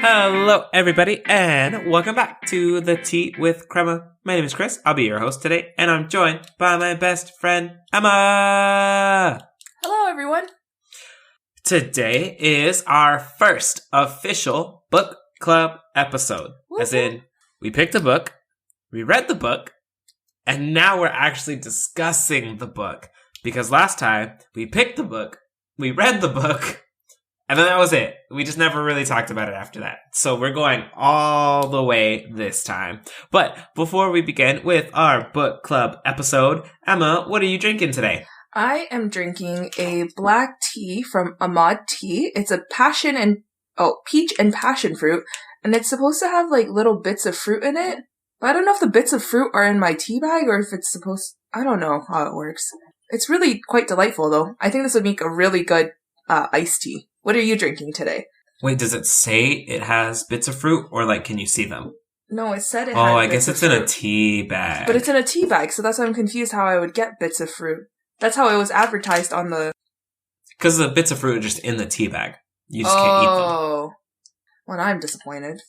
Hello, everybody, and welcome back to the Tea with Krema. My name is Kris. I'll be your host today, and I'm joined by my best friend, Emma. Hello, everyone. Today is our first official book club episode. Woo-hoo. As in, we picked a book, we read the book, and now we're actually discussing the book. Because last time, we picked the book, we read the book, and then that was it. We just never really talked about it after that. So we're going all the way this time. But before we begin with our book club episode, Emma, what are you drinking today? I am drinking a black tea from Ahmad Tea. It's a peach and passion fruit. And it's supposed to have like little bits of fruit in it. But I don't know if the bits of fruit are in my tea bag or if it's I don't know how it works. It's really quite delightful though. I think this would make a really good iced tea. What are you drinking today? Wait, does it say it has bits of fruit, or like, can you see them? No, it said it had bits of fruit. Oh, I guess it's in a tea bag. But it's in a tea bag, so that's why I'm confused how I would get bits of fruit. That's how it was advertised on the... Because the bits of fruit are just in the tea bag. You just can't eat them. Oh. Well, I'm disappointed.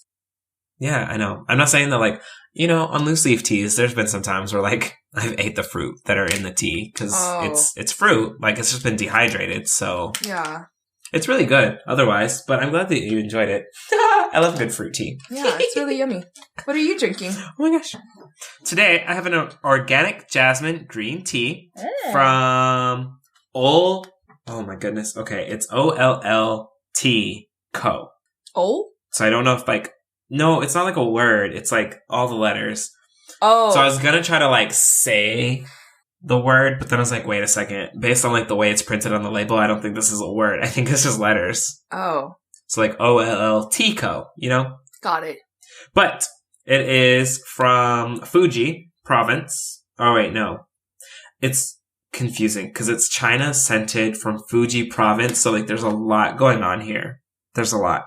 Yeah, I know. I'm not saying that, like, you know, on loose leaf teas, there's been some times where, like, I've ate the fruit that are in the tea, because it's fruit. Like, it's just been dehydrated, so... Yeah. It's really good, otherwise, but I'm glad that you enjoyed it. I love good fruit tea. Yeah, it's really yummy. What are you drinking? Oh my gosh. Today, I have an organic jasmine green tea from oh my goodness. Okay, it's OLLT Co. Oh? So I don't know if, like, no, it's not like a word. It's like all the letters. Oh. So I was going to try to, like, say the word, but then I was like, wait a second. Based on, like, the way it's printed on the label, I don't think this is a word. I think this is letters. Oh. So, like, OLLT Co., you know? Got it. But it is from Fuji province. Oh, wait, no. It's confusing because it's China scented from Fuji province. So, like, there's a lot going on here. There's a lot.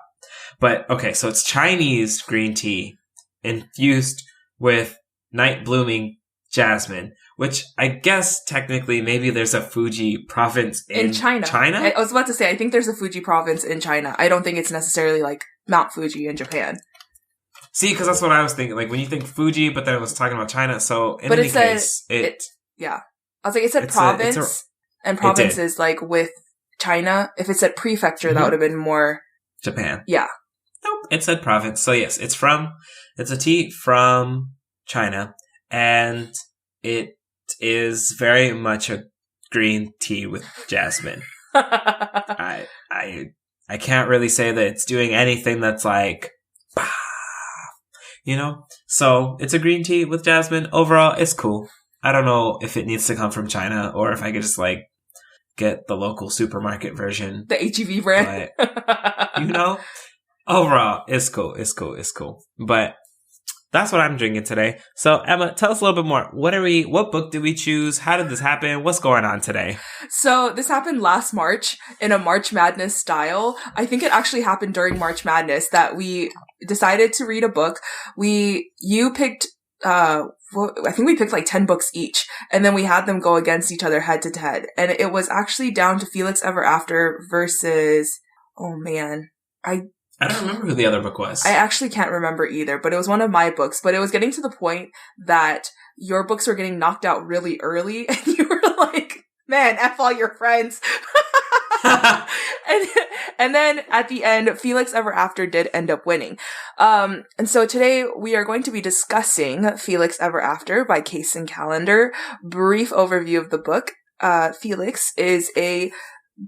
But, okay, so it's Chinese green tea infused with night blooming jasmine, which I guess technically maybe there's a Fuji province in China. I was about to say, I think there's a Fuji province in China. I don't think it's necessarily like Mount Fuji in Japan. See, because that's what I was thinking. Like when you think Fuji, but then it was talking about China. So in any case, yeah. I was like, it said province, and province is like with China. If it said prefecture, that would have been more Japan. Yeah. Nope, it said province. So yes, it's a tea from China, and it is very much a green tea with jasmine. I can't really say that it's doing anything that's like, bah, you know? So it's a green tea with jasmine. Overall, it's cool. I don't know if it needs to come from China or if I could just like get the local supermarket version. The HEV brand. But, you know, overall, it's cool. It's cool. But that's what I'm drinking today. So, Emma, tell us a little bit more. What book did we choose? How did this happen? What's going on today? So, this happened last March in a March Madness style. I think it actually happened during March Madness that we decided to read a book. You picked, I think we picked like 10 books each, and then we had them go against each other head to head. And it was actually down to Felix Ever After versus, oh man, I don't remember who the other book was. I actually can't remember either, but it was one of my books. But it was getting to the point that your books were getting knocked out really early, and you were like, man, F all your friends. and then at the end, Felix Ever After did end up winning. And so today we are going to be discussing Felix Ever After by Kacen Callender. Brief overview of the book. Felix is a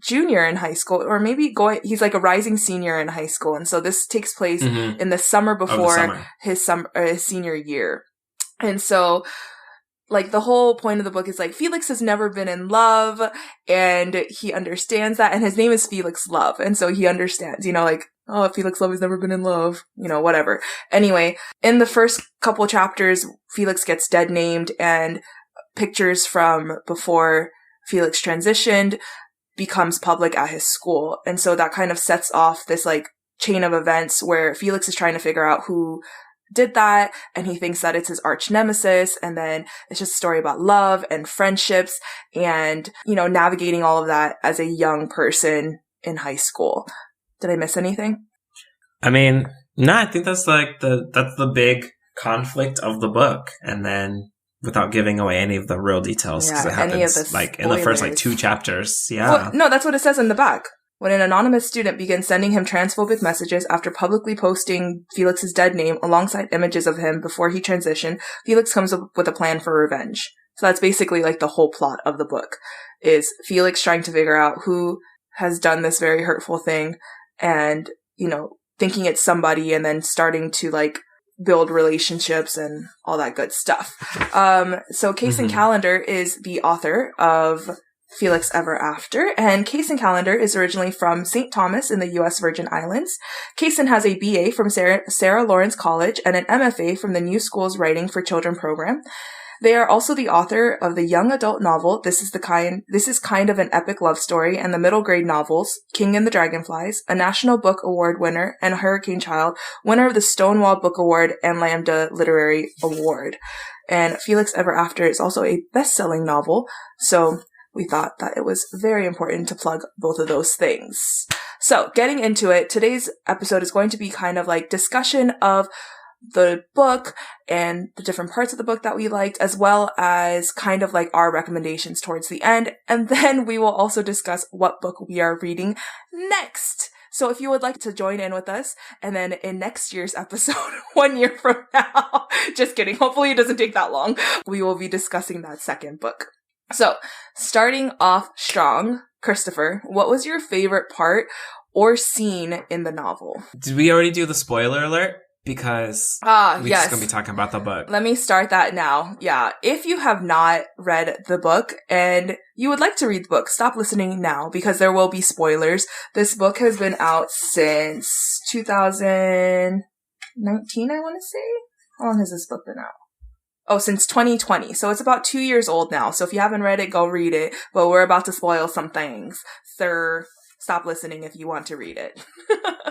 junior in high school, or maybe he's like a rising senior in high school. And so this takes place in the summer before his senior year. And so like the whole point of the book is like Felix has never been in love, and he understands that, and his name is Felix Love. And so he understands, you know, like, oh, Felix Love has never been in love, you know, whatever. Anyway, in the first couple chapters, Felix gets dead named, and pictures from before Felix transitioned becomes public at his school. And so that kind of sets off this like chain of events where Felix is trying to figure out who did that, and he thinks that it's his arch nemesis, and then it's just a story about love and friendships and, you know, navigating all of that as a young person in high school. Did I miss anything? I mean, No, I think that's like that's the big conflict of the book. And then without giving away any of the real details, because it happens like in the first like 2 chapters. Yeah. Well, no, that's what it says in the back. When an anonymous student begins sending him transphobic messages after publicly posting Felix's dead name alongside images of him before he transitioned, Felix comes up with a plan for revenge. So that's basically like the whole plot of the book, is Felix trying to figure out who has done this very hurtful thing and, you know, thinking it's somebody and then starting to like build relationships and all that good stuff. So Kacen Callender is the author of Felix Ever After, and Kacen Callender is originally from St. Thomas in the U.S. Virgin Islands. Kacen has a BA from Sarah Lawrence College and an MFA from the New Schools Writing for Children program. They are also the author of the young adult novel This is Kind of an Epic Love Story, and the middle grade novels King and the Dragonflies, a National Book Award winner, and Hurricane Child, winner of the Stonewall Book Award and Lambda Literary Award. And Felix Ever After is also a best-selling novel, so we thought that it was very important to plug both of those things. So, getting into it, today's episode is going to be kind of like discussion of the book and the different parts of the book that we liked, as well as kind of like our recommendations towards the end. And then we will also discuss what book we are reading next. So if you would like to join in with us, and then in next year's episode, 1 year from now, just kidding, hopefully it doesn't take that long, we will be discussing that second book. So starting off strong, Christopher, what was your favorite part or scene in the novel? Did we already do the spoiler alert? Because we're just going to be talking about the book. Let me start that now. Yeah. If you have not read the book and you would like to read the book, stop listening now because there will be spoilers. This book has been out since 2019, I want to say. How long has this book been out? Oh, since 2020. So it's about 2 years old now. So if you haven't read it, go read it. But we're about to spoil some things. Sir, stop listening if you want to read it.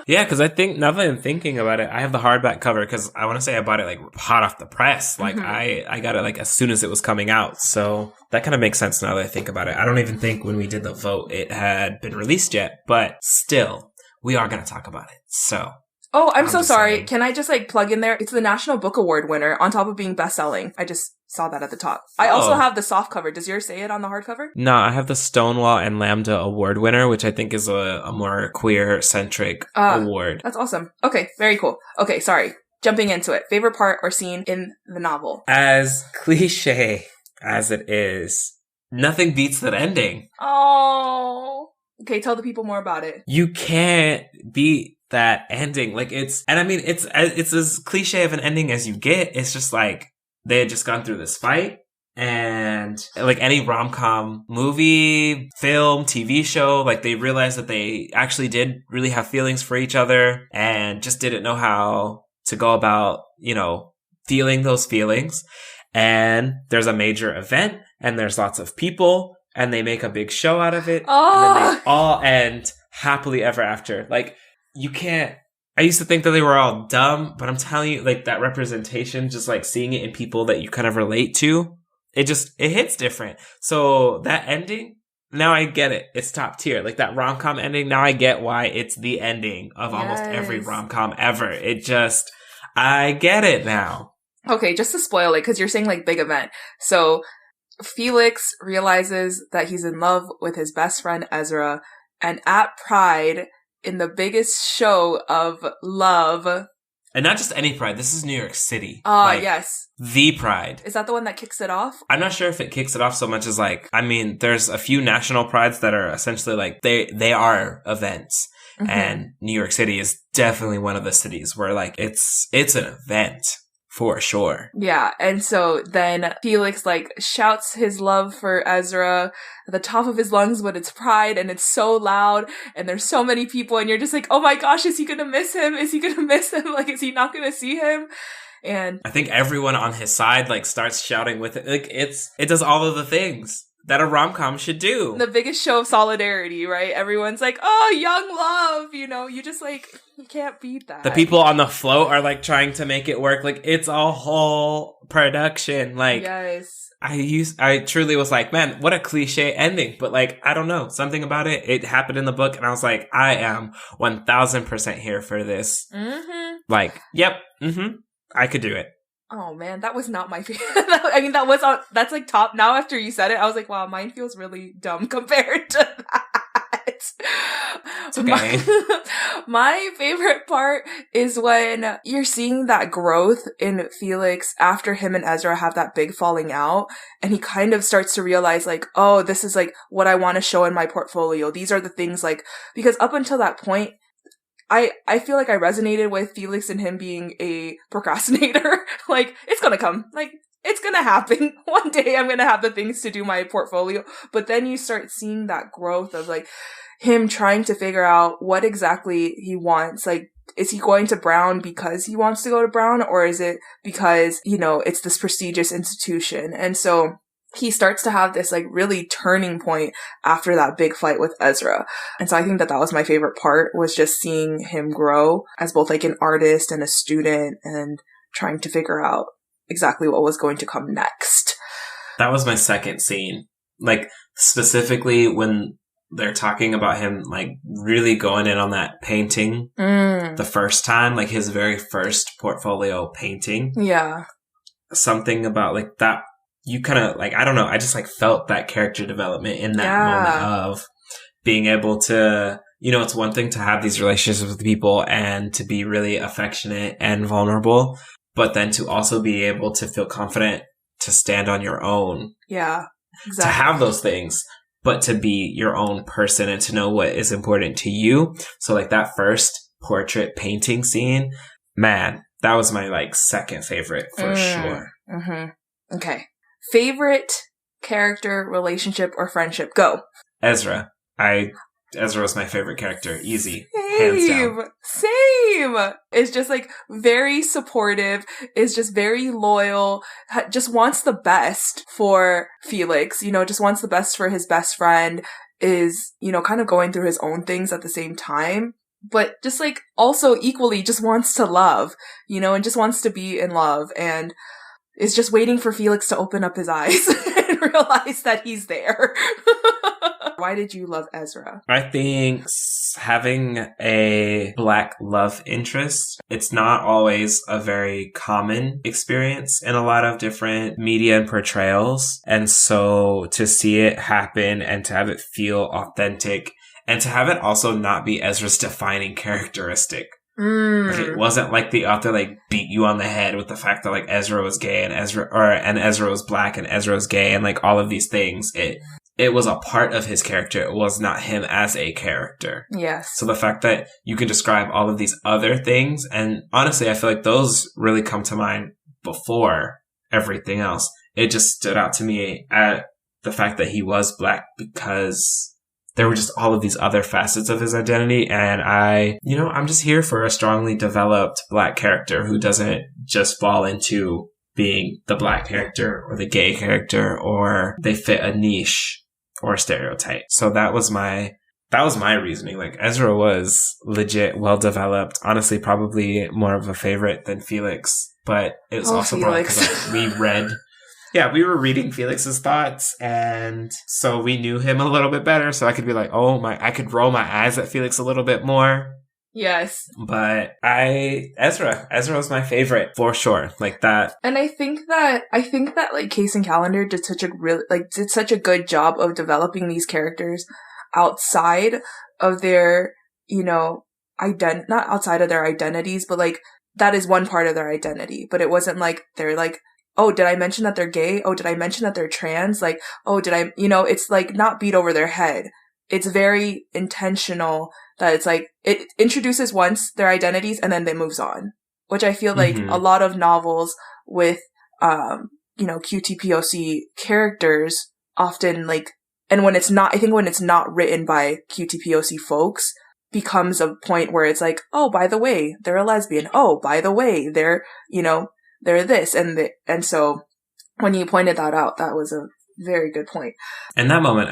Yeah, because I think, now that I'm thinking about it, I have the hardback cover because I want to say I bought it like hot off the press. Like I got it like as soon as it was coming out. So that kind of makes sense now that I think about it. I don't even think when we did the vote it had been released yet, but still, we are going to talk about it. So. Oh, I'm so sorry. Can I just like plug in there? It's the National Book Award winner on top of being best-selling. I just saw that at the top. I also have the soft cover. Does yours say it on the hardcover? No, I have the Stonewall and Lambda Award winner, which I think is a more queer-centric award. That's awesome. Okay, very cool. Okay, sorry. Jumping into it. Favorite part or scene in the novel? As cliche as it is, nothing beats that ending. Oh. Okay, tell the people more about it. You can't beat that ending. Like it's as cliche of an ending as you get. It's just like they had just gone through this fight, and like any rom-com movie, film, TV show, like they realized that they actually did really have feelings for each other and just didn't know how to go about, you know, feeling those feelings. And there's a major event and there's lots of people and they make a big show out of it. And then they all end happily ever after. Like, you can't. I used to think that they were all dumb, but I'm telling you, like, that representation, just like seeing it in people that you kind of relate to, it hits different. So that ending, now I get it. It's top tier. Like that rom-com ending, now I get why it's the ending of almost every rom-com ever. I get it now. Okay, just to spoil it, because you're saying like big event. So Felix realizes that he's in love with his best friend Ezra, and at Pride, in the biggest show of love. And not just any Pride. This is New York City. Yes. The Pride. Is that the one that kicks it off? I'm not sure if it kicks it off so much as like, I mean, there's a few national Prides that are essentially like, they are events. Mm-hmm. And New York City is definitely one of the cities where like, it's an event. For sure. Yeah. And so then Felix like shouts his love for Ezra at the top of his lungs, but it's Pride and it's so loud and there's so many people and you're just like, oh my gosh, is he going to miss him? Is he going to miss him? Like, is he not going to see him? And I think everyone on his side like starts shouting with it. Like it does all of the things that a rom-com should do. The biggest show of solidarity, right? Everyone's like, oh, young love, you know, you just like, you can't beat that. The people on the float are like trying to make it work. Like it's a whole production. Like, yes. I truly was like, man, what a cliche ending. But like, I don't know, something about it. It happened in the book and I was like, I am 1000% here for this. Mm-hmm. Like, yep, I could do it. Oh man, that was not my favorite. I mean, that's like top. Now after you said it, I was like, wow, mine feels really dumb compared to that. It's okay. My favorite part is when you're seeing that growth in Felix after him and Ezra have that big falling out, and he kind of starts to realize like, oh, this is like what I want to show in my portfolio. These are the things like, because up until that point, I feel like I resonated with Felix and him being a procrastinator. Like, it's gonna come. Like, it's gonna happen. One day I'm gonna have the things to do my portfolio. But then you start seeing that growth of like him trying to figure out what exactly he wants. Like, is he going to Brown because he wants to go to Brown? Or is it because, you know, it's this prestigious institution? And so he starts to have this like really turning point after that big fight with Ezra. And so I think that was my favorite part, was just seeing him grow as both like an artist and a student and trying to figure out exactly what was going to come next. That was my second scene. Like, specifically when they're talking about him like really going in on that painting the first time, like his very first portfolio painting. Yeah. Something about like that. You kind of like, I don't know, I just like felt that character development in that moment of being able to, you know, it's one thing to have these relationships with people and to be really affectionate and vulnerable, but then to also be able to feel confident to stand on your own. Yeah, exactly. To have those things, but to be your own person and to know what is important to you. So like that first portrait painting scene, man, that was my like second favorite for sure. Mm-hmm. Okay. Favorite character, relationship, or friendship? Go. Ezra. Ezra was my favorite character. Easy. Hands down. Same. Is just like very supportive, is just very loyal, just wants the best for Felix, you know, just wants the best for his best friend, is, you know, kind of going through his own things at the same time, but just like also equally just wants to love, you know, and just wants to be in love, and is just waiting for Felix to open up his eyes and realize that he's there. Why did you love Ezra? I think having a Black love interest, it's not always a very common experience in a lot of different media and portrayals. And so to see it happen and to have it feel authentic and to have it also not be Ezra's defining characteristic. Like, it wasn't like the author like beat you on the head with the fact that like Ezra was gay and Ezra was Black and Ezra was gay and like all of these things. It was a part of his character. It was not him as a character. Yes. So the fact that you can describe all of these other things, and honestly, I feel like those really come to mind before everything else. It just stood out to me at the fact that he was Black because there were just all of these other facets of his identity. And I'm just here for a strongly developed Black character who doesn't just fall into being the Black character or the gay character, or they fit a niche or a stereotype. So that was my reasoning. Like, Ezra was legit well developed. Honestly, probably more of a favorite than Felix, but it was also Felix. because we were reading Felix's thoughts, and so we knew him a little bit better. So I could be like, I could roll my eyes at Felix a little bit more. Yes. But Ezra was my favorite for sure. Like that. And I think that like Kacen Callender did such a good job of developing these characters outside of their, you know, not outside of their identities, but like that is one part of their identity. But it wasn't like they're like, oh, did I mention that they're gay? Oh, did I mention that they're trans? Like, oh, it's like not beat over their head. It's very intentional that it's like, it introduces once their identities and then it moves on, which I feel like a lot of novels with, QTPOC characters often like, and when it's not written by QTPOC folks, becomes a point where it's like, oh, by the way, they're a lesbian. Oh, by the way, they're this. And so when you pointed that out, that was a very good point. In that moment,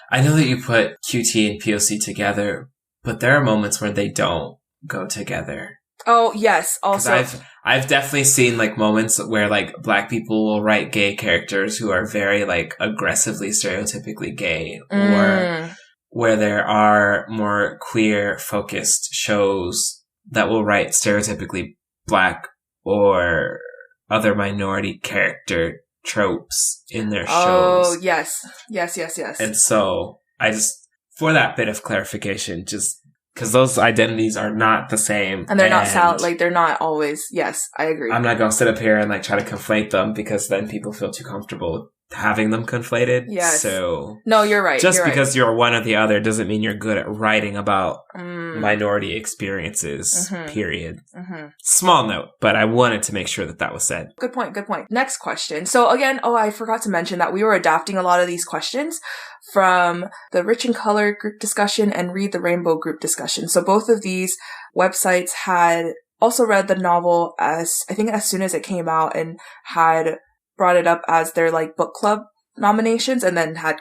I know that you put QT and POC together, but there are moments where they don't go together. Oh, yes. Also, I've definitely seen like moments where like Black people will write gay characters who are very like aggressively stereotypically gay, or where there are more queer focused shows that will write stereotypically Black or other minority character tropes in their shows. Oh, yes. Yes. And so I just, for that bit of clarification, just because those identities are not the same. And they're not they're not always, yes, I agree. I'm not going to sit up here and like try to conflate them, because then people feel too comfortable having them conflated. Yes. So no, you're right. Just because you're one or the other doesn't mean you're good at writing about minority experiences, period. Small note, but I wanted to make sure that was said. Good point. Next question. So again, I forgot to mention that we were adapting a lot of these questions from the Rich in Color group discussion and Read the Rainbow group discussion. So both of these websites had also read the novel as soon as it came out, and had brought it up as their like book club nominations, and then had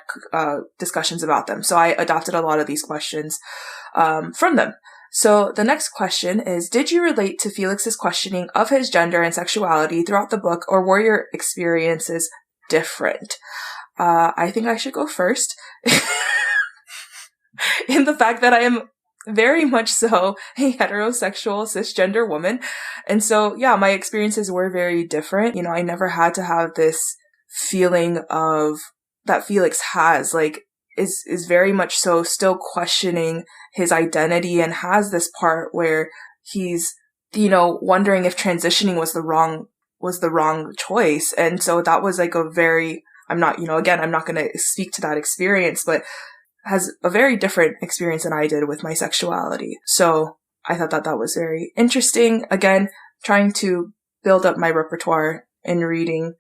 discussions about them. So I adopted a lot of these questions from them. So the next question is, did you relate to Felix's questioning of his gender and sexuality throughout the book, or were your experiences different? I think I should go first. In the fact that I am very much so a heterosexual cisgender woman. And so, yeah, my experiences were very different. I never had to have this feeling of that Felix has, like, is very much so still questioning his identity, and has this part where he's, wondering if transitioning was the wrong choice. And so that was like I'm not going to speak to that experience, but has a very different experience than I did with my sexuality. So I thought that was very interesting. Again, trying to build up my repertoire in reading,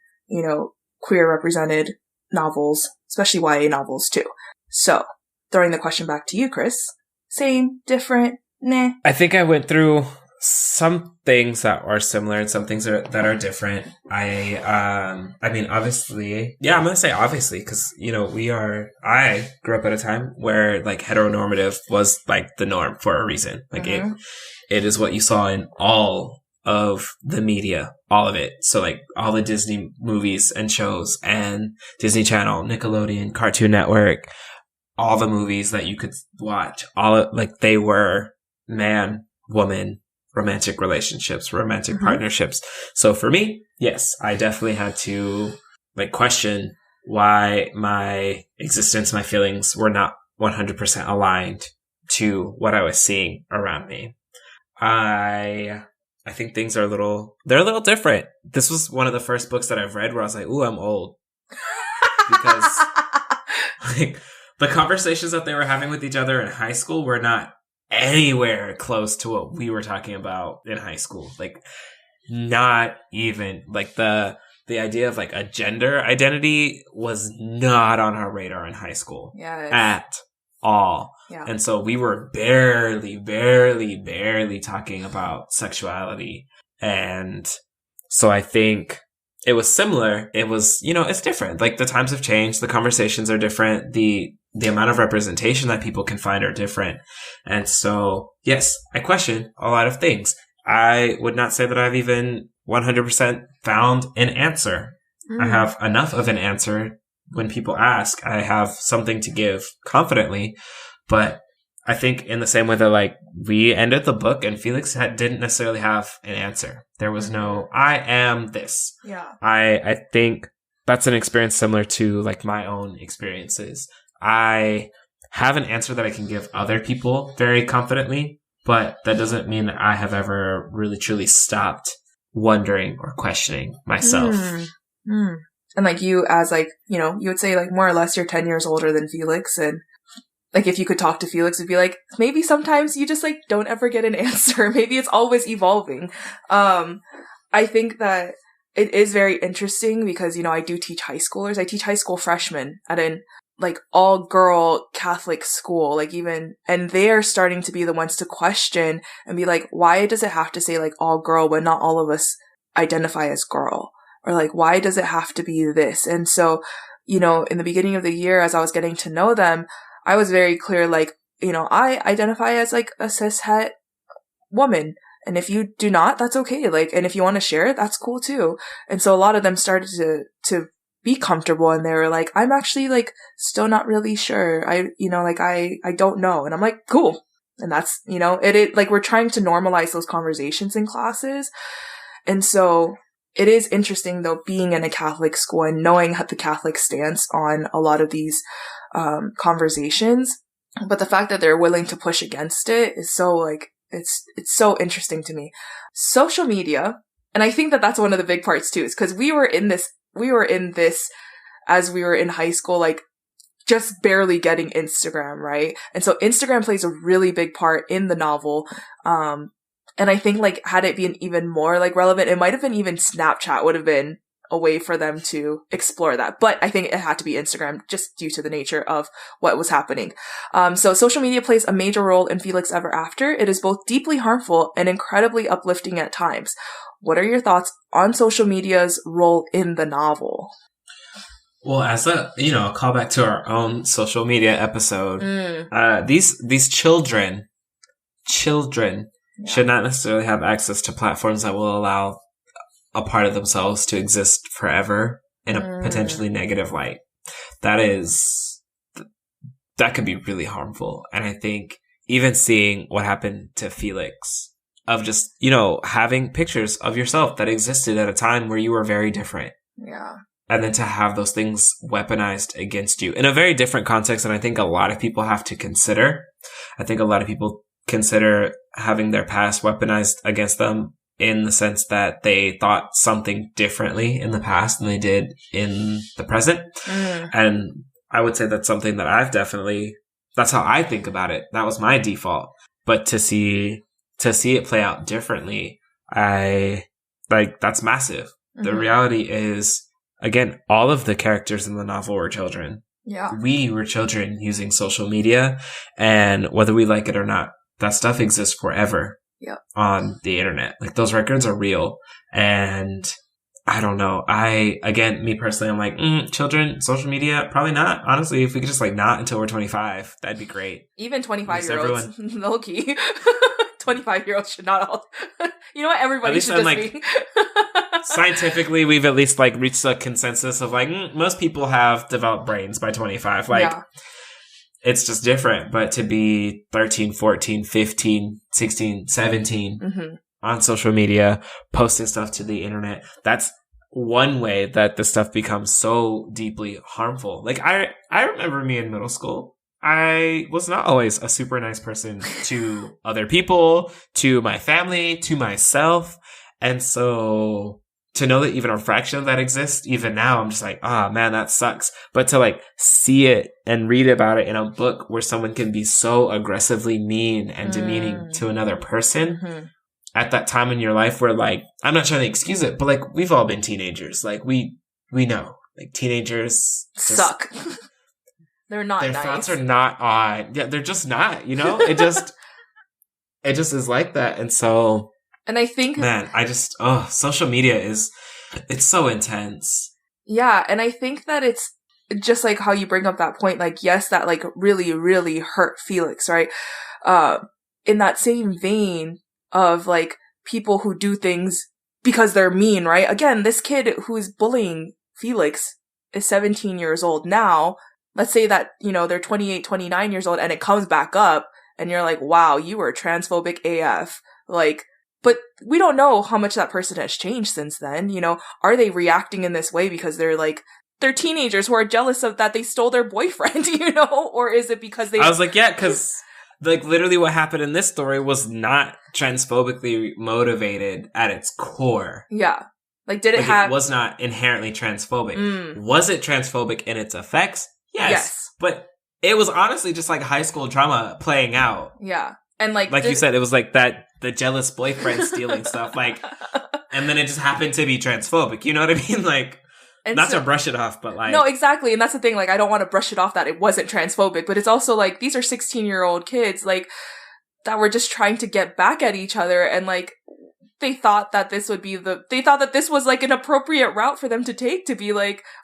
queer represented novels, especially YA novels too. So throwing the question back to you, Kris. Same, different, nah. I think I went through some things that are similar and some things that are different. I mean, obviously, I'm going to say obviously, because, I grew up at a time where like heteronormative was like the norm for a reason. Like it is what you saw in all of the media, all of it. So like all the Disney movies and shows and Disney Channel, Nickelodeon, Cartoon Network, all the movies that you could watch, they were man, woman, romantic relationships, romantic partnerships. So for me, yes, I definitely had to like question why my existence, my feelings were not 100% aligned to what I was seeing around me. I think things are a little different. This was one of the first books that I've read where I was like, ooh, I'm old. Because like the conversations that they were having with each other in high school were not anywhere close to what we were talking about in high school. Like not even like the idea of like a gender identity was not on our radar in high school at all. Yeah. And so we were barely talking about sexuality. And so I think it was similar. It was, it's different. Like the times have changed. The conversations are different. The amount of representation that people can find are different. And so, yes, I question a lot of things. I would not say that I've even 100% found an answer. I have enough of an answer when people ask. I have something to give confidently. But I think in the same way that like we ended the book and Felix didn't necessarily have an answer. There was no, I am this. Yeah. I think that's an experience similar to like my own experiences. I have an answer that I can give other people very confidently, but that doesn't mean that I have ever really truly stopped wondering or questioning myself. And like you as like, you would say like more or less you're 10 years older than Felix, and like if you could talk to Felix, it'd be like, maybe sometimes you just like don't ever get an answer. Maybe it's always evolving. I think that it is very interesting because, I do teach high schoolers. I teach high school freshmen at an like all girl Catholic school, like even, and they're starting to be the ones to question and be like, why does it have to say like all girl when not all of us identify as girl? Or like, why does it have to be this? And so, in the beginning of the year, as I was getting to know them, I was very clear, like, I identify as like a cishet woman. And if you do not, that's okay. Like, and if you want to share it, that's cool too. And so a lot of them started to be comfortable, and they were like, I'm actually like still not really sure. I don't know. And I'm like, cool. And that's, it like we're trying to normalize those conversations in classes. And so it is interesting though, being in a Catholic school and knowing the Catholic stance on a lot of these conversations. But the fact that they're willing to push against it is so like, it's so interesting to me. Social media, and I think that that's one of the big parts too, is because we were in this as we were in high school, like just barely getting Instagram, right? And so Instagram plays a really big part in the novel. And I think like had it been even more like relevant, it might have been even Snapchat would have been a way for them to explore that. But I think it had to be Instagram just due to the nature of what was happening. So social media plays a major role in Felix Ever After. It is both deeply harmful and incredibly uplifting at times. What are your thoughts on social media's role in the novel? Well, as a callback to our own social media episode, these children should not necessarily have access to platforms that will allow a part of themselves to exist forever in a potentially negative light. That could be really harmful. And I think even seeing what happened to Felix, of just, having pictures of yourself that existed at a time where you were very different. Yeah. And then to have those things weaponized against you in a very different context. And I think a lot of people have to consider. I think a lot of people consider having their past weaponized against them in the sense that they thought something differently in the past than they did in the present. And I would say that's something that that's how I think about it. That was my default. But to see it play out differently, that's massive. The reality is, again, all of the characters in the novel were children. Yeah. We were children using social media, and whether we like it or not, that stuff exists forever. Yep. On the internet. Like, those records are real. And I don't know. Me personally, I'm like, children, social media, probably not. Honestly, if we could just not until we're 25, that'd be great. Even 25-year-olds, low key. 25-year-olds should not all. You know what? Everybody should just be. Scientifically, we've at least reached a consensus of most people have developed brains by 25. It's just different. But to be 13, 14, 15, 16, 17 on social media, posting stuff to the internet, that's one way that this stuff becomes so deeply harmful. I remember me in middle school. I was not always a super nice person to other people, to my family, to myself. And so to know that even a fraction of that exists, even now, I'm just like, man, that sucks. But to see it and read about it in a book where someone can be so aggressively mean and demeaning to another person at that time in your life where I'm not trying to excuse it, but we've all been teenagers. We know, teenagers suck. They're not Their nice. thoughts are not on. Yeah, they're just not, it just is like that. And so, and I think, man, social media it's so intense. Yeah. And I think that it's just how you bring up that point, yes, that really, really hurt Felix, right? In that same vein of people who do things because they're mean, right? Again, this kid who is bullying Felix is 17 years old now. Let's say that, they're 28, 29 years old and it comes back up and you're like, wow, you were transphobic AF. But we don't know how much that person has changed since then. Are they reacting in this way because they're teenagers who are jealous of that they stole their boyfriend, or is it because they... I was yeah, because literally what happened in this story was not transphobically motivated at its core. Yeah. Did it have... It was not inherently transphobic. Was it transphobic in its effects? Yes. But it was honestly just high school drama playing out. Yeah. And you said, it was the jealous boyfriend stealing stuff. And then it just happened to be transphobic. You know what I mean? Not to brush it off, but No, exactly. And that's the thing. I don't want to brush it off that it wasn't transphobic, but it's also these are 16-year-old kids, that were just trying to get back at each other. And they thought that this would be they thought that this was an appropriate route for them to take, to be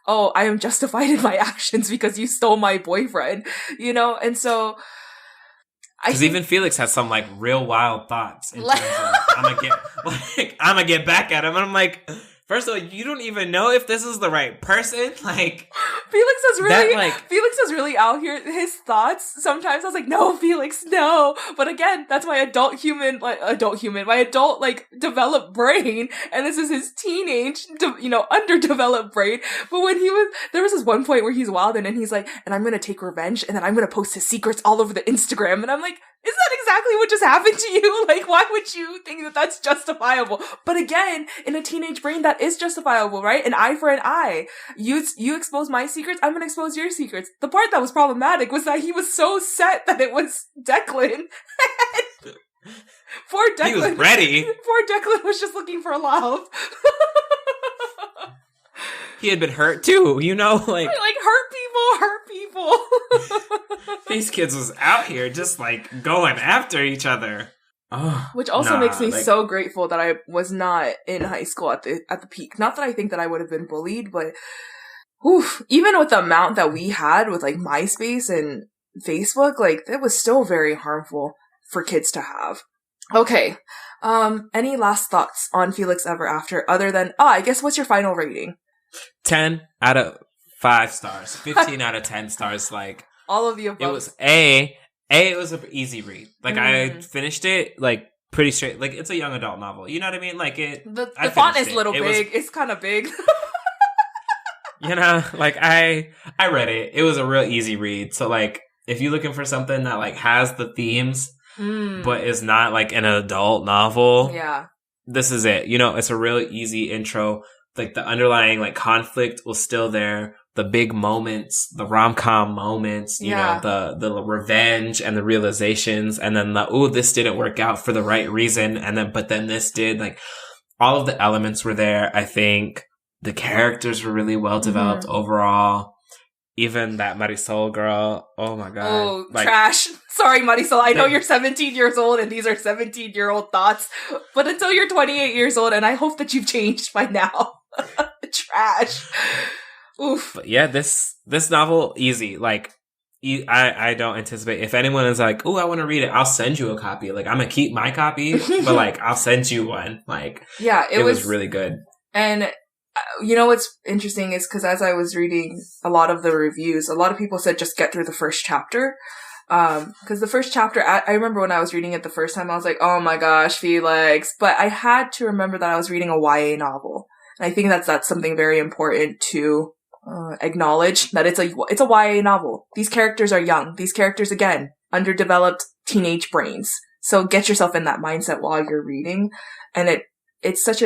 oh, I am justified in my actions because you stole my boyfriend, And so because even Felix has some real wild thoughts in terms of I'm gonna get back at him, and I'm first of all, you don't even know if this is the right person. Felix is really out here. His thoughts, sometimes I was like, no, Felix, no. But again, that's my adult, like, developed brain. And this is his teenage, underdeveloped brain. But there was this one point where he's wilding and he's like, and I'm going to take revenge and then I'm going to post his secrets all over the Instagram. And I'm like, is that exactly what just happened to you? Like, why would you think that that's justifiable? But again, in a teenage brain, that is justifiable, right? An eye for an eye. You expose my secrets, I'm gonna expose your secrets. The part that was problematic was that he was so set that it was Declan. Poor Declan. He was ready. Poor Declan was just looking for love. He had been hurt too, like hurt people. These kids was out here just like going after each other. Oh, which also makes me so grateful that I was not in high school at the peak. Not that I think that I would have been bullied, but even with the amount that we had with like MySpace and Facebook, like it was still very harmful for kids to have. Okay. Any last thoughts on Felix Ever After other than, I guess what's your final rating? 10 out of 5 stars. 15 out of 10 stars. Like all of the above. It was it was an easy read. Like I finished it like pretty straight. Like it's a young adult novel. You know what I mean? Like the font is a little big. It's kind of big. Like I read it. It was a real easy read. So like if you're looking for something that like has the themes but is not like an adult novel, this is it. It's a real easy intro. Like the underlying like conflict was still there. The big moments, the rom-com moments, you know, the revenge and the realizations, and then this didn't work out for the right reason, but then this did. Like all of the elements were there. I think the characters were really well developed overall. Even that Marisol girl, oh my god. Oh, trash. Sorry, Marisol. I know you're 17 years old and these are 17-year-old thoughts, but until you're 28 years old, and I hope that you've changed by now. Trash. Oof. But yeah, this novel, easy. Like, I don't anticipate, if anyone is like, I want to read it, I'll send you a copy. Like, I'm going to keep my copy, but like, I'll send you one. Like, yeah, it was really good. And what's interesting is because as I was reading a lot of the reviews, a lot of people said just get through the first chapter. Because the first chapter, I remember when I was reading it the first time, I was like, oh my gosh, Felix. But I had to remember that I was reading a YA novel. And I think that's something very important to acknowledge, that it's a YA novel. These characters are young. These characters, again, underdeveloped teenage brains. So get yourself in that mindset while you're reading. And it's such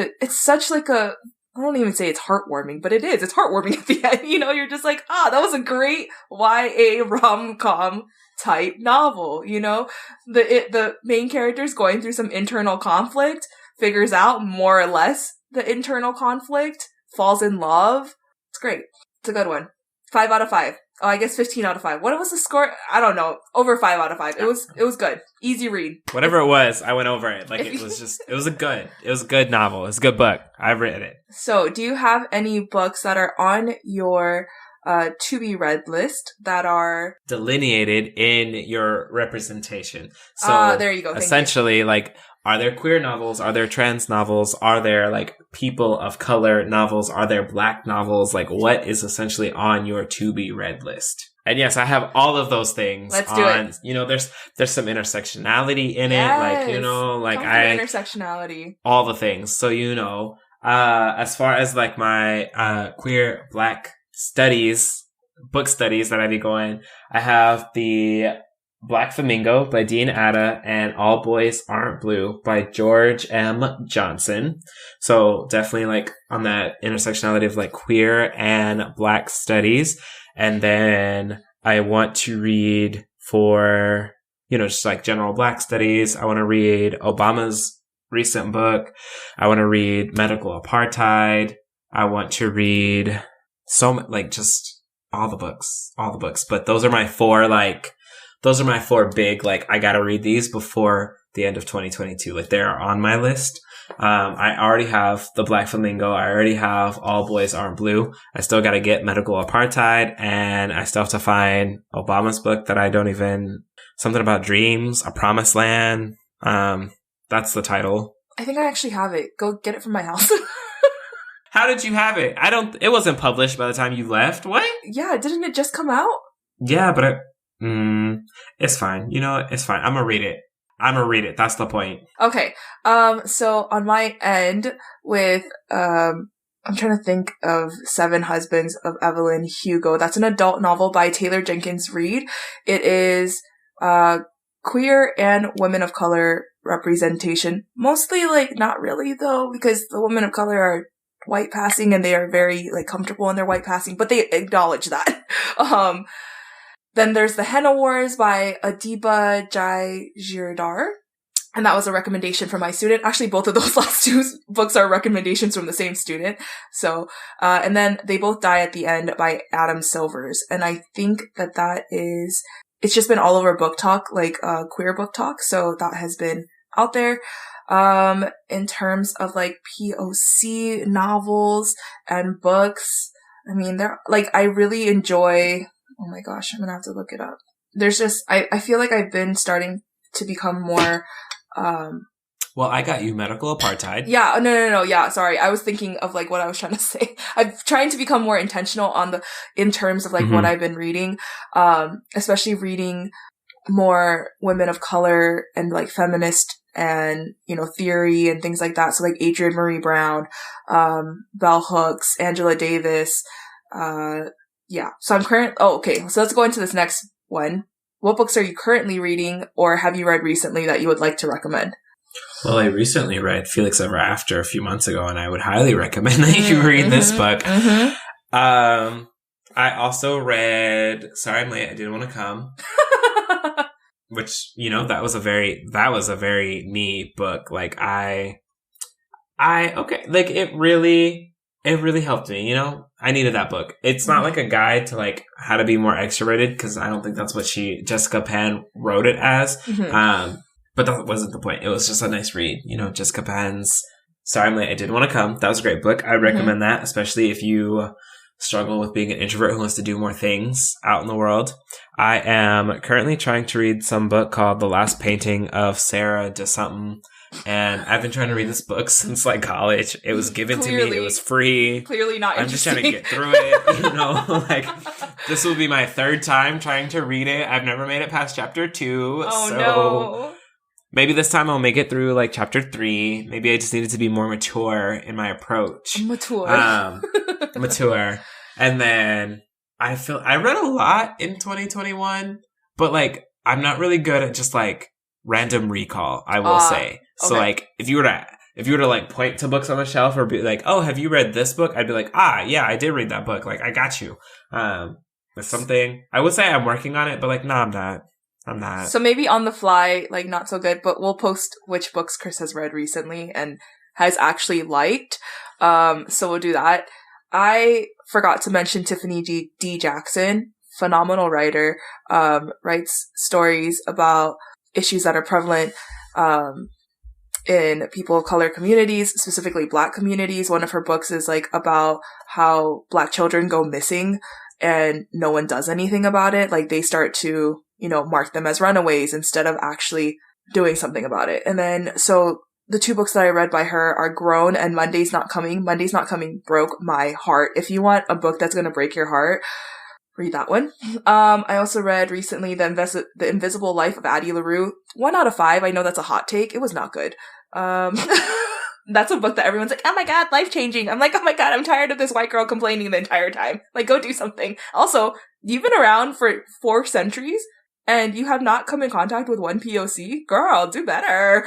like a, I don't even say it's heartwarming, but it is. It's heartwarming at the end. You're just like, that was a great YA rom-com type novel. The main character's going through some internal conflict, figures out more or less the internal conflict, falls in love. It's great. It's a good one. 5 out of 5. Oh, I guess 15 out of 5. What was the score? I don't know. Over 5 out of 5. It was good. Easy read. Whatever it was, I went over it. Like it was a good novel. It was a good book. I read it. So, do you have any books that are on your to be read list that are delineated in your representation? So, there you go. Essentially, like, are there queer novels? Are there trans novels? Are there like people of color novels? Are there Black novels? Like, what is essentially on your to be read list? And yes, I have all of those things. Let's do it. There's some intersectionality in it. Like, intersectionality. All the things. So, as far as like my queer Black studies, book studies that I be going, I have the Black Flamingo by Dean Atta and All Boys Aren't Blue by George M. Johnson. So definitely like on that intersectionality of like queer and Black studies. And then I want to read for, just like general Black studies. I want to read Obama's recent book. I want to read Medical Apartheid. I want to read just all the books. But those are my four big, like, I gotta read these before the end of 2022. Like, they're on my list. I already have The Black Flamingo. I already have All Boys Aren't Blue. I still gotta get Medical Apartheid, and I still have to find Obama's book that I don't even, something about dreams, A Promised Land. That's the title. I think I actually have it. Go get it from my house. How did you have it? It wasn't published by the time you left. What? Yeah, didn't it just come out? Yeah, but it's fine. You know, it's fine. I'm gonna read it. That's the point. Okay. So on my end with, I'm trying to think of Seven Husbands of Evelyn Hugo. That's an adult novel by Taylor Jenkins Reid. It is, queer and women of color representation. Mostly, like, not really though, because the women of color are white passing and they are very, like, comfortable in their white passing, but they acknowledge that. Then there's The Henna Wars by Adiba Jai-Girdar. And that was a recommendation from my student. Actually, both of those last two books are recommendations from the same student. So, and then They Both Die at the End by Adam Silvers. And I think that is, it's just been all over Book Talk, like, queer Book Talk. So that has been out there. In terms of, like, POC novels and books, I mean, I really enjoy, oh my gosh, I'm gonna have to look it up. There's just, I feel like I've been starting to become more, well, I got you Medical Apartheid. Yeah, no. Yeah, sorry. I was thinking of, like, what I was trying to say. I'm trying to become more intentional in terms of, like, what I've been reading, especially reading more women of color and, like, feminist and, you know, theory and things like that. So, like, Adrienne Marie Brown, Bell Hooks, Angela Davis, yeah. So okay. So let's go into this next one. What books are you currently reading or have you read recently that you would like to recommend? Well, I recently read Felix Ever After a few months ago, and I would highly recommend that you read this book. I also read Sorry I'm Late, I Didn't Want to Come. Which, you know, that was a very me book. Like, okay, like, it really helped me, you know? I needed that book. It's not like a guide to, like, how to be more extroverted, because I don't think that's what Jessica Pan wrote it as. But that wasn't the point. It was just a nice read. You know, Jessica Pan's Sorry I'm Late, I Didn't Want to Come. That was a great book. I recommend that, especially if you struggle with being an introvert who wants to do more things out in the world. I am currently trying to read some book called The Last Painting of Sarah de something. And I've been trying to read this book since, like, college. It was given to me. It was free. Clearly not interesting. I'm just trying to get through it, you know? Like, this will be my third time trying to read it. I've never made it past chapter 2. Oh, no. Maybe this time I'll make it through, like, chapter 3. Maybe I just needed to be more mature in my approach. Mature. And then I read a lot in 2021, but, like, I'm not really good at just, like, random recall, I will say. So, okay. Like, if you were to like point to books on the shelf or be like, oh, have you read this book? I'd be like, yeah, I did read that book. Like, I got you. With something, I would say I'm working on it, but, like, no, I'm not. So maybe on the fly, like, not so good, but we'll post which books Kris has read recently and has actually liked. So we'll do that. I forgot to mention Tiffany D. Jackson, phenomenal writer, writes stories about issues that are prevalent, in people of color communities, specifically Black communities. One of her books is, like, about how Black children go missing and no one does anything about it. Like, they start to, you know, mark them as runaways instead of actually doing something about it. And then, so the two books that I read by her are Grown and Monday's Not Coming. Monday's Not Coming broke my heart. If you want a book that's going to break your heart, read that one. I also read recently The Invisible Life of Addie LaRue. 1 out of 5. I know that's a hot take. It was not good. That's a book that everyone's like, oh my god, life-changing. I'm like, oh my god, I'm tired of this white girl complaining the entire time. Like, go do something. Also, you've been around for 4 centuries and you have not come in contact with one POC? Girl, do better.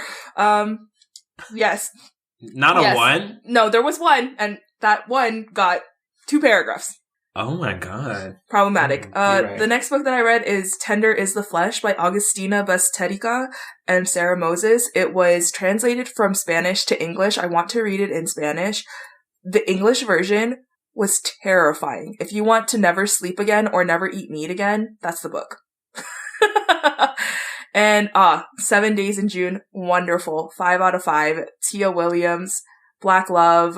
Yes. Not a one? No, there was one, and that one got 2 paragraphs. Oh my god. Problematic. Right. The next book that I read is Tender is the Flesh by Agustina Basterica and Sarah Moses. It was translated from Spanish to English. I want to read it in Spanish. The English version was terrifying. If you want to never sleep again or never eat meat again, that's the book. And 7 Days in June, wonderful. 5 out of 5. Tia Williams, Black love,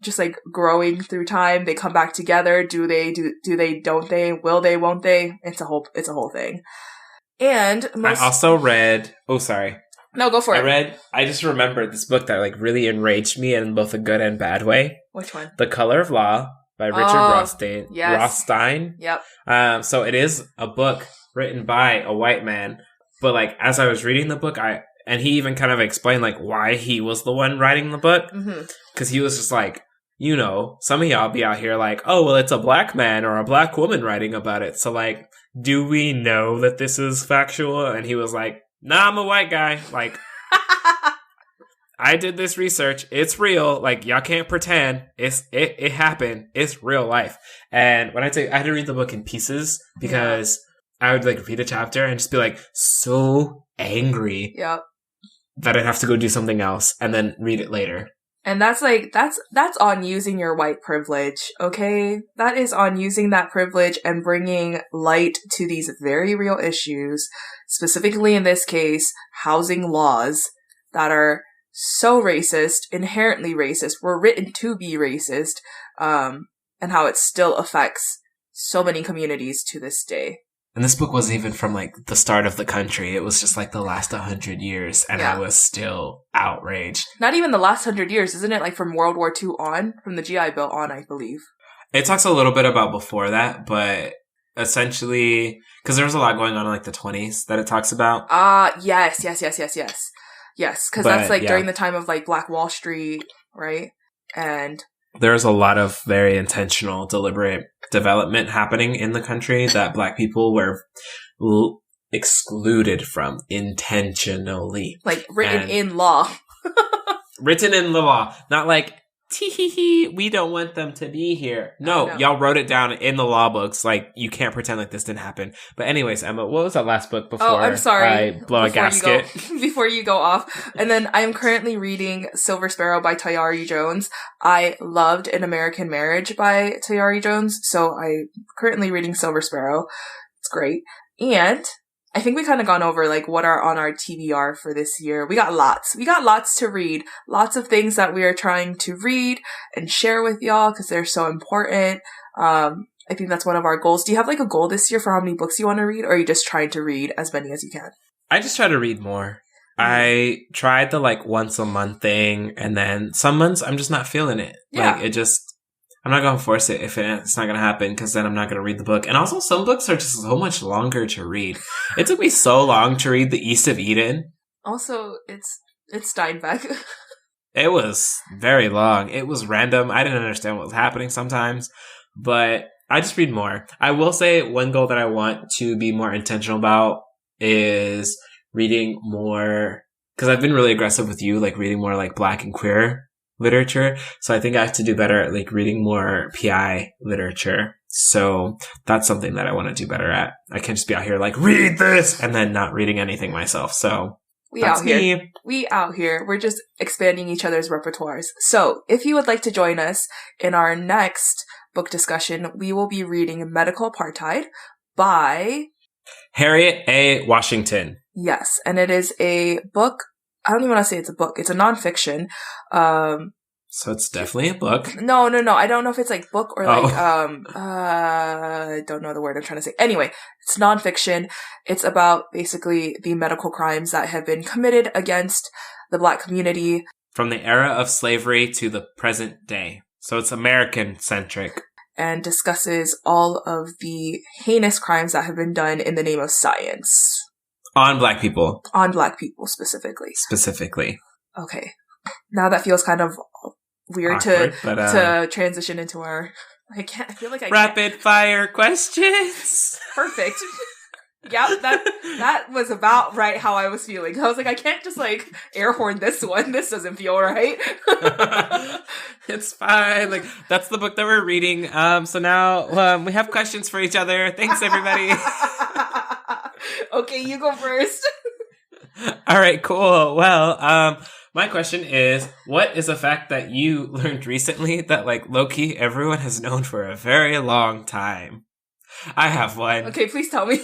just like growing through time. They come back together. Do they, don't they, will they, won't they? It's a whole thing. And I also read, No, go for it. I just remembered this book that like really enraged me in both a good and bad way. Which one? The Color of Law by Richard Rothstein. Yes. Rothstein. Yep. So it is a book written by a white man, but like as I was reading the book, and he even kind of explained like why he was the one writing the book, because he was just like, you know, some of y'all be out here like, oh well, it's a black man or a black woman writing about it, so like, do we know that this is factual? And he was like, nah, I'm a white guy. Like, I did this research. It's real. Like, y'all can't pretend. It happened. It's real life. And when I had to read the book in pieces because I would like read a chapter and just be like so angry. Yep. That I'd have to go do something else and then read it later. And that's like, that's on using your white privilege, okay? That is on using that privilege and bringing light to these very real issues, specifically in this case, housing laws that are so racist, inherently racist, were written to be racist, and how it still affects so many communities to this day. And this book wasn't even from like the start of the country. It was just like the last 100 years. And I was still outraged. Not even the last 100 years. Isn't it like from World War II on? From the GI Bill on, I believe. It talks a little bit about before that, but essentially, because there was a lot going on in like the 20s that it talks about. Yes. Yes, because that's like during the time of like Black Wall Street, right? And there's a lot of very intentional, deliberate development happening in the country that Black people were excluded from intentionally. Like written in law. Written in the law. Not like, tee-hee-hee, we don't want them to be here. No, y'all wrote it down in the law books. Like, you can't pretend like this didn't happen. But anyways, Emma, what was that last book before I'm sorry. I blow a gasket? Before you go off. And then I'm currently reading Silver Sparrow by Tayari Jones. I loved An American Marriage by Tayari Jones, so I'm currently reading Silver Sparrow. It's great. And I think we kind of gone over like what are on our TBR for this year. We got lots to read. Lots of things that we are trying to read and share with y'all because they're so important. I think that's one of our goals. Do you have like a goal this year for how many books you want to read, or are you just trying to read as many as you can? I just try to read more. I tried the like once a month thing, and then some months I'm just not feeling it. Yeah. Like I'm not going to force it if it's not going to happen, because then I'm not going to read the book. And also, some books are just so much longer to read. It took me so long to read The East of Eden. Also, it's Steinbeck. It was very long. It was random. I didn't understand what was happening sometimes, but I just read more. I will say one goal that I want to be more intentional about is reading more, because I've been really aggressive with you, like reading more like Black and queer literature. So I think I have to do better at like reading more PI literature. So that's something that I want to do better at. I can't just be out here like, read this, and then not reading anything myself. So We out here. We're just expanding each other's repertoires. So if you would like to join us in our next book discussion, we will be reading Medical Apartheid by Harriet A. Washington. Yes. And it is a book. I don't even want to say it's a book. It's a nonfiction. So it's definitely a book. No. I don't know if it's like book or like, I don't know the word I'm trying to say. Anyway, it's nonfiction. It's about basically the medical crimes that have been committed against the Black community. From the era of slavery to the present day. So it's American-centric. And discusses all of the heinous crimes that have been done in the name of science. On Black people. On Black people, specifically. Okay. Now that feels kind of weird to transition into our... Rapid fire questions. Perfect. Yeah, that was about right how I was feeling. I was like, I can't just like air horn this one. This doesn't feel right. It's fine. Like, that's the book that we're reading. So now we have questions for each other. Thanks, everybody. Okay, you go first. All right, cool. Well, my question is, what is a fact that you learned recently that, like, low-key everyone has known for a very long time? I have one. Okay, please tell me.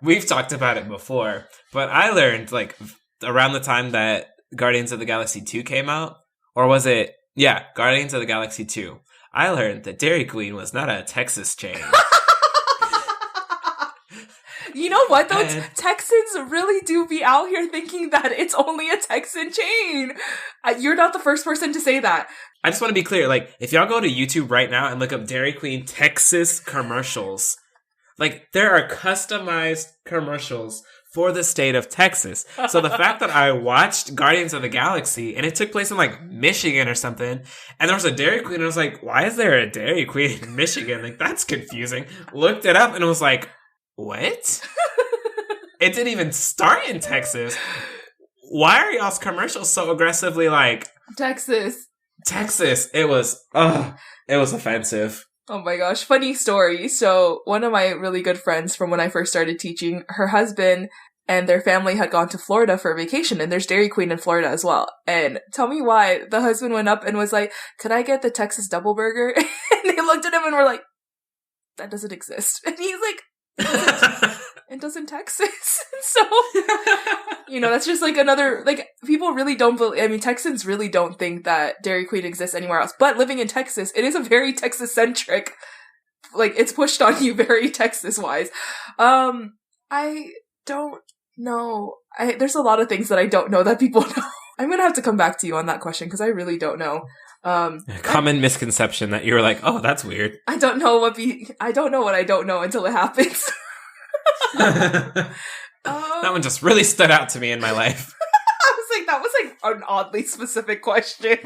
We've talked about it before, but I learned, like, around the time that Guardians of the Galaxy 2 came out, or was it? Yeah, Guardians of the Galaxy 2. I learned that Dairy Queen was not a Texas chain. You know what, though? And Texans really do be out here thinking that it's only a Texan chain. You're not the first person to say that. I just want to be clear, like, if y'all go to YouTube right now and look up Dairy Queen Texas commercials, like, there are customized commercials for the state of Texas. So the fact that I watched Guardians of the Galaxy and it took place in, like, Michigan or something, and there was a Dairy Queen, and I was like, why is there a Dairy Queen in Michigan? Like, that's confusing. Looked it up and it was like, what? It didn't even start in Texas. Why are y'all's commercials so aggressively like Texas? It was offensive. Oh my gosh, funny story. So one of my really good friends from when I first started teaching, her husband and their family had gone to Florida for a vacation, and there's Dairy Queen in Florida as well. And tell me why the husband went up and was like, could I get the Texas double burger? And they looked at him and were like, that doesn't exist. And he's like, it doesn't Texas. So, that's just like another, like, people really don't believe, I mean, Texans really don't think that Dairy Queen exists anywhere else. But living in Texas, it is a very Texas-centric, like, it's pushed on you very Texas-wise. I don't know. There's a lot of things that I don't know that people know. I'm gonna have to come back to you on that question, because I really don't know. A common misconception that you're like, oh, that's weird. I don't know what I don't know until it happens. That one just really stood out to me in my life. that was like an oddly specific question.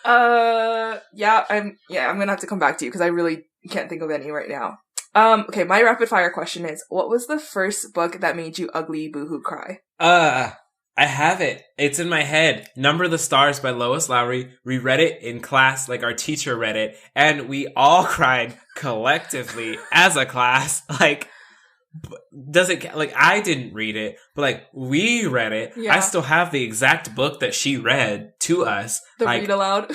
I'm gonna have to come back to you because I really can't think of any right now. Okay, my rapid fire question is, what was the first book that made you ugly boohoo cry? I have it. It's in my head. Number of the Stars by Lois Lowry. We read it in class, like our teacher read it, and we all cried collectively as a class. Like, I didn't read it, but like we read it. Yeah. I still have the exact book that she read to us. The read aloud.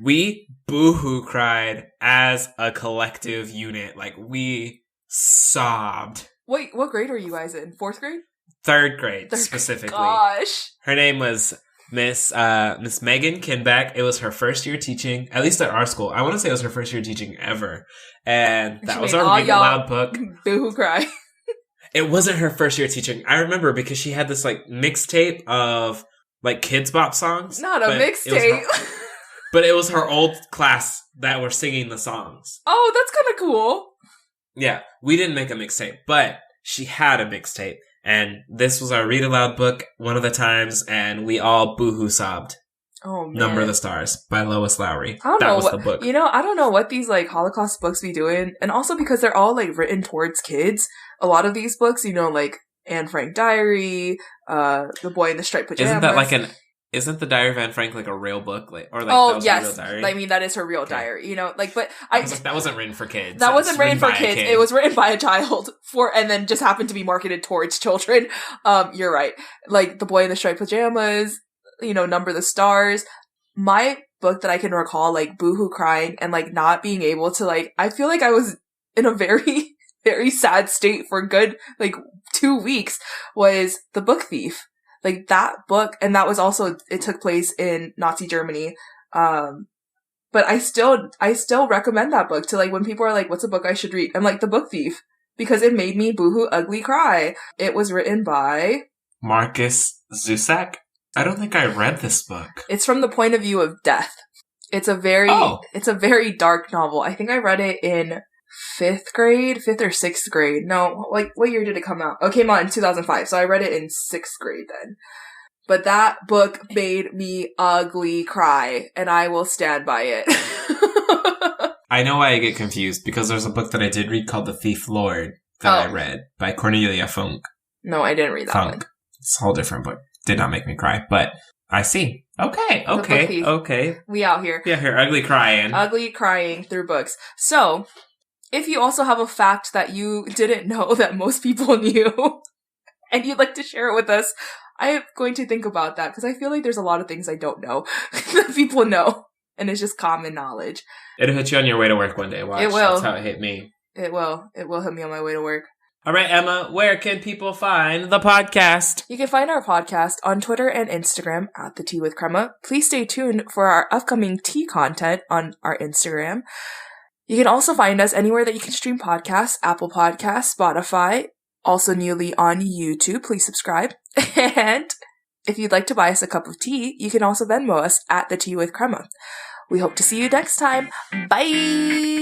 We boohoo cried as a collective unit. Like, we sobbed. Wait, what grade were you guys in? 4th grade? Third grade, specifically. Gosh. Her name was Miss Megan Kinbeck. It was her first year teaching, at least at our school. I want to say it was her first year teaching ever. And that was our read aloud book. Boohoo cry. It wasn't her first year teaching. I remember because she had this like mixtape of like Kids Bop songs. Not a mixtape. But it was her old class that were singing the songs. Oh, that's kind of cool. Yeah, we didn't make a mixtape, but she had a mixtape. And this was our read aloud book one of the times, and we all boohoo sobbed. Oh, man. Number of the Stars by Lois Lowry. That was the book. I don't know what these like Holocaust books be doing. And also because they're all like written towards kids. A lot of these books, like Anne Frank Diary, The Boy in the Striped Pajamas. Isn't the Diary of Anne Frank like a real book? That was yes. a real diary? I mean, that is her real diary, but that wasn't written for kids. That wasn't written for kids. It was written by a child and then just happened to be marketed towards children. You're right. Like The Boy in the Striped Pajamas, Number of the Stars. My book that I can recall, like, boohoo crying and, like, not being able to, like, I feel like I was in a very, very sad state for a good, like, 2 weeks, was The Book Thief. Like, that book, and that was also, it took place in Nazi Germany. But I still recommend that book to, like, when people are like, what's a book I should read? I'm like, The Book Thief. Because it made me boohoo ugly cry. It was written by Marcus Zusak. I don't think I read this book. It's from the point of view of death. It's a very dark novel. I think I read it in 5th or 6th grade. No, like, what year did it come out? Oh, it came out in 2005, so I read it in 6th grade then. But that book made me ugly cry, and I will stand by it. I know why I get confused, because there's a book that I did read called The Thief Lord that I read by Cornelia Funk. No, I didn't read that one. It's a whole different book. Did not make me cry, but I see. Okay. We out here. Yeah, here, ugly crying. Ugly crying through books. So, if you also have a fact that you didn't know that most people knew, and you'd like to share it with us, I'm going to think about that, because I feel like there's a lot of things I don't know that people know, and it's just common knowledge. It'll hit you on your way to work one day. Watch. It will. That's how it hit me. It will. It will hit me on my way to work. All right, Emma, where can people find the podcast? You can find our podcast on Twitter and Instagram at The Tea with Krema. Please stay tuned for our upcoming tea content on our Instagram. You can also find us anywhere that you can stream podcasts, Apple Podcasts, Spotify, also newly on YouTube. Please subscribe. And if you'd like to buy us a cup of tea, you can also Venmo us at The Tea with Krema. We hope to see you next time. Bye!